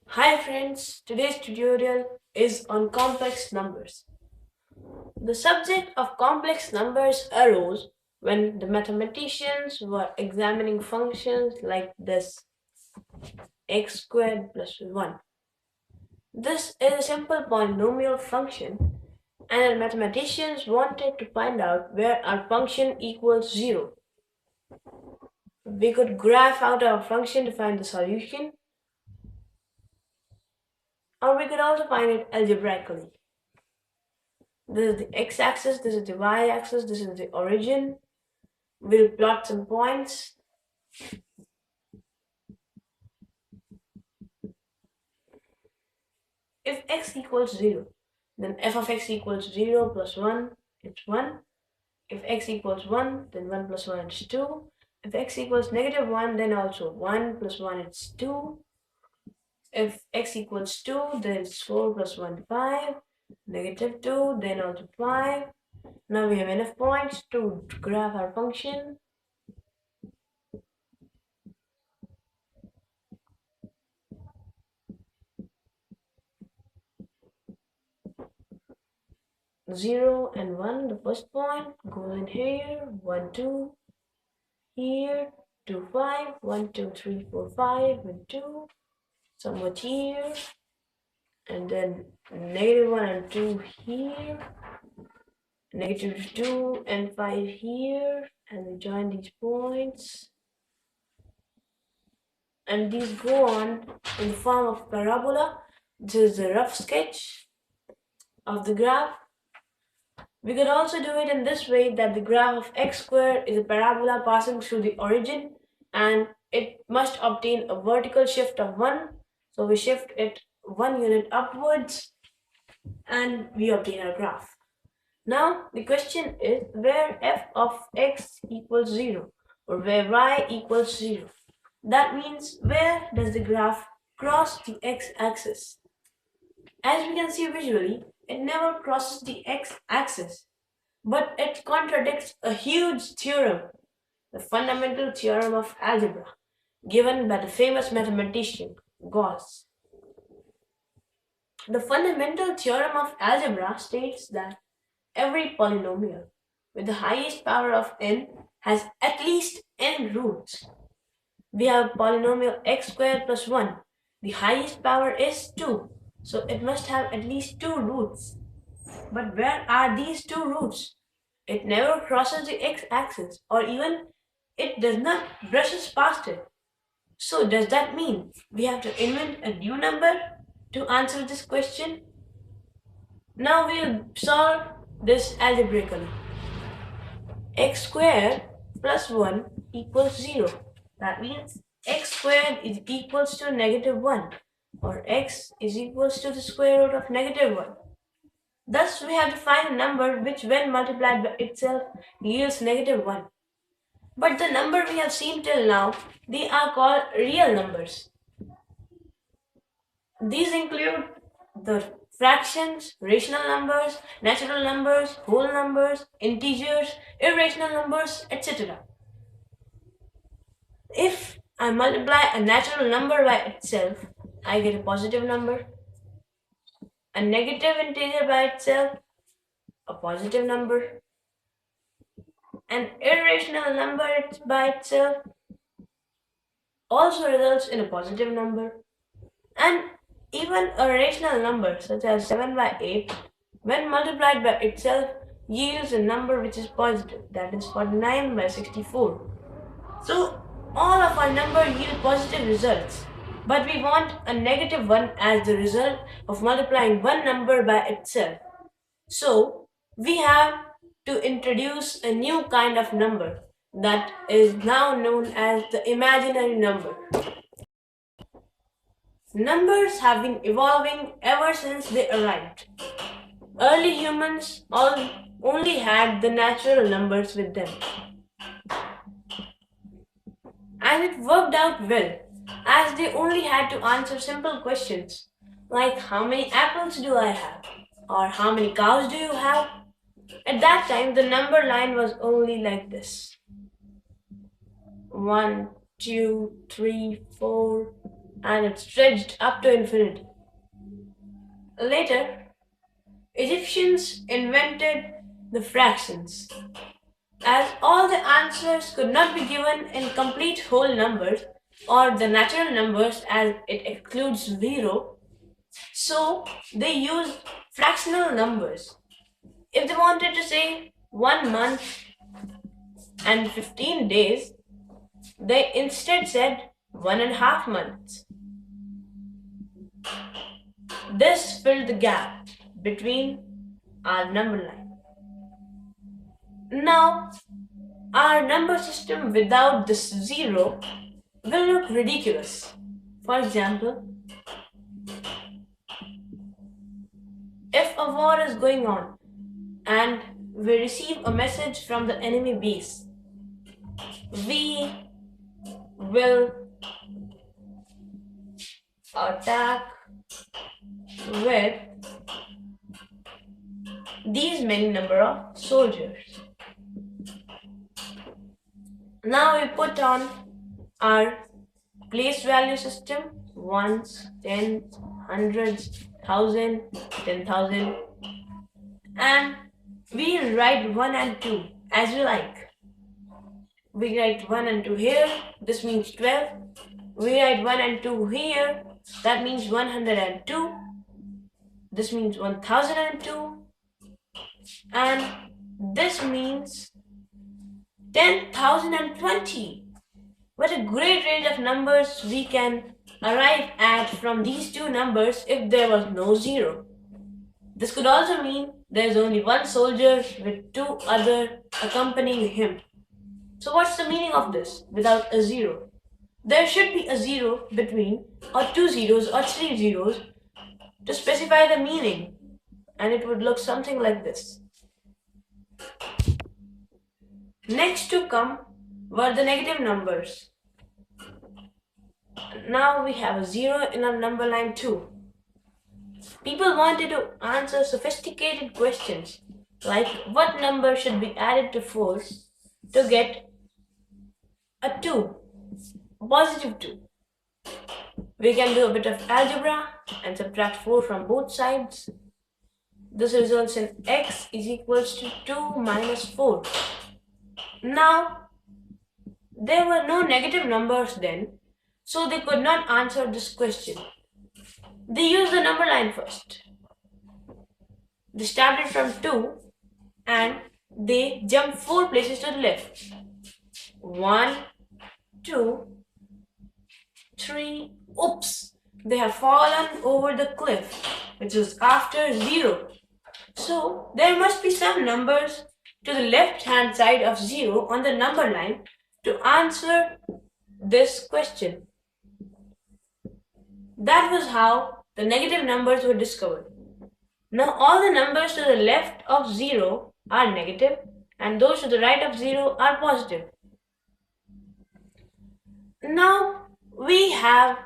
Hi friends, today's tutorial is on complex numbers. The subject of complex numbers arose when the mathematicians were examining functions like this x squared plus 1. This is a simple polynomial function and the mathematicians wanted to find out where our function equals 0. We could graph out our function to find the solution, or we could also find it algebraically. This is the x-axis, this is the y-axis, this is the origin. We'll plot some points. If x equals 0, then f of x equals 0 plus 1, it's 1. If x equals 1, then 1 plus 1 is 2. If x equals negative 1, then also 1 plus 1 is 2. If x equals 2, then it's 4 plus 1, 5. Negative 2, then also 5. Now we have enough points to graph our function. 0 and 1, the first point goes in here, 1, 2, here, 2, 5, 1, 2, 3, 4, 5, and 2, somewhat here, and then negative 1 and 2 here, negative 2 and 5 here, and we join these points, and these go on in the form of parabola. This is the rough sketch of the graph. We could also do it in this way, that the graph of x squared is a parabola passing through the origin and it must obtain a vertical shift of 1. So we shift it 1 unit upwards and we obtain our graph. Now the question is where f of x equals 0 or where y equals 0. That means where does the graph cross the x-axis? As we can see visually, it never crosses the x-axis, but it contradicts a huge theorem, the fundamental theorem of algebra, given by the famous mathematician Gauss. The fundamental theorem of algebra states that every polynomial with the highest power of n has at least n roots. We have polynomial x squared plus 1. The highest power is 2, so it must have at least 2 roots. But where are these 2 roots? It never crosses the x-axis, or even it does not brushes past it. So does that mean we have to invent a new number to answer this question? Now we'll solve this algebraically. X squared plus 1 equals 0. That means x squared is equals to negative 1, or x is equals to the square root of negative 1. Thus we have to find a number which when multiplied by itself yields negative 1. But the number we have seen till now, they are called real numbers. These include the fractions, rational numbers, natural numbers, whole numbers, integers, irrational numbers, etc. If I multiply a natural number by itself, I get a positive number. A negative integer by itself, a positive number. An irrational number by itself also results in a positive number. And even a rational number such as 7 by 8, when multiplied by itself, yields a number which is positive, that is 49 by 64. So all of our number yield positive results, but we want a negative one as the result of multiplying one number by itself. So we have to introduce a new kind of number that is now known as the imaginary number. Numbers have been evolving ever since they arrived. Early humans only had the natural numbers with them. And it worked out well, as they only had to answer simple questions like how many apples do I have? Or how many cows do you have? At that time, the number line was only like this: 1, 2, 3, 4, and it stretched up to infinity. Later, Egyptians invented the fractions. As all the answers could not be given in complete whole numbers or the natural numbers as it excludes zero, so they used fractional numbers. If they wanted to say 1 month and 15 days, they instead said 1.5 months. This filled the gap between our number line. Now, our number system without this zero will look ridiculous. For example, if a war is going on and we receive a message from the enemy base, we will attack with these many number of soldiers. Now we put on our place value system: ones, tens, hundreds, thousand, 10,000, and we write 1 and 2 as we like. We write 1 and 2 here, this means 12. We write 1 and 2 here, that means 102. This means 1002. And this means 10,020. What a great range of numbers we can arrive at from these two numbers if there was no zero. This could also mean there's only one soldier with two other accompanying him. So what's the meaning of this without a zero? There should be a zero between, or two zeros or three zeros to specify the meaning, and it would look something like this. Next to come were the negative numbers. Now we have a zero in our number line too. People wanted to answer sophisticated questions like what number should be added to 4 to get a 2, a positive 2. We can do a bit of algebra and subtract 4 from both sides. This results in x is equals to 2 minus 4. Now, there were no negative numbers then, so they could not answer this question. They used the number line first. They started from 2 and they jumped 4 places to the left. 1, 2, 3, oops! They have fallen over the cliff, which is after 0. So there must be some numbers to the left hand side of 0 on the number line to answer this question. That was how the negative numbers were discovered. Now all the numbers to the left of 0 are negative and those to the right of 0 are positive. Now we have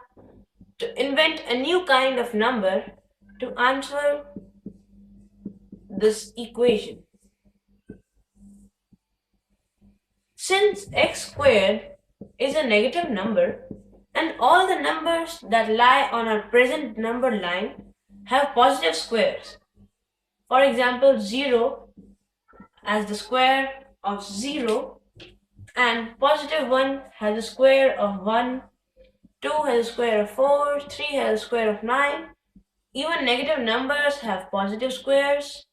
to invent a new kind of number to answer this equation. Since x squared is a negative number and all the numbers that lie on our present number line have positive squares. For example, 0 as the square of 0 and positive 1 has a square of 1, 2 has a square of 4, 3 has a square of 9. Even negative numbers have positive squares.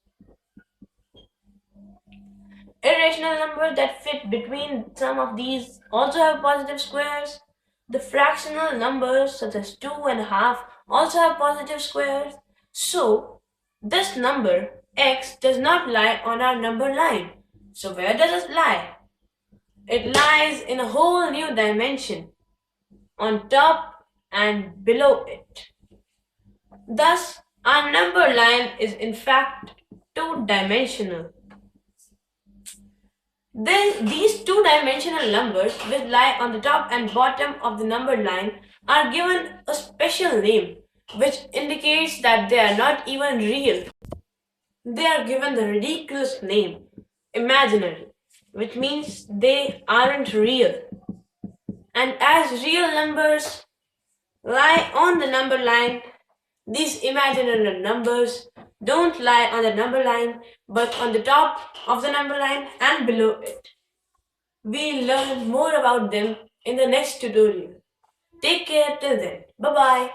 Irrational numbers that fit between some of these also have positive squares. The fractional numbers such as 2.5 also have positive squares. So this number x does not lie on our number line. So where does it lie? It lies in a whole new dimension, on top and below it. Thus, our number line is in fact two-dimensional. Then these two-dimensional numbers which lie on the top and bottom of the number line are given a special name which indicates that they are not even real. They are given the ridiculous name imaginary, which means they aren't real. And as real numbers lie on the number line. These imaginary numbers don't lie on the number line, but on the top of the number line and below it. We'll learn more about them in the next tutorial. Take care till then. Bye bye.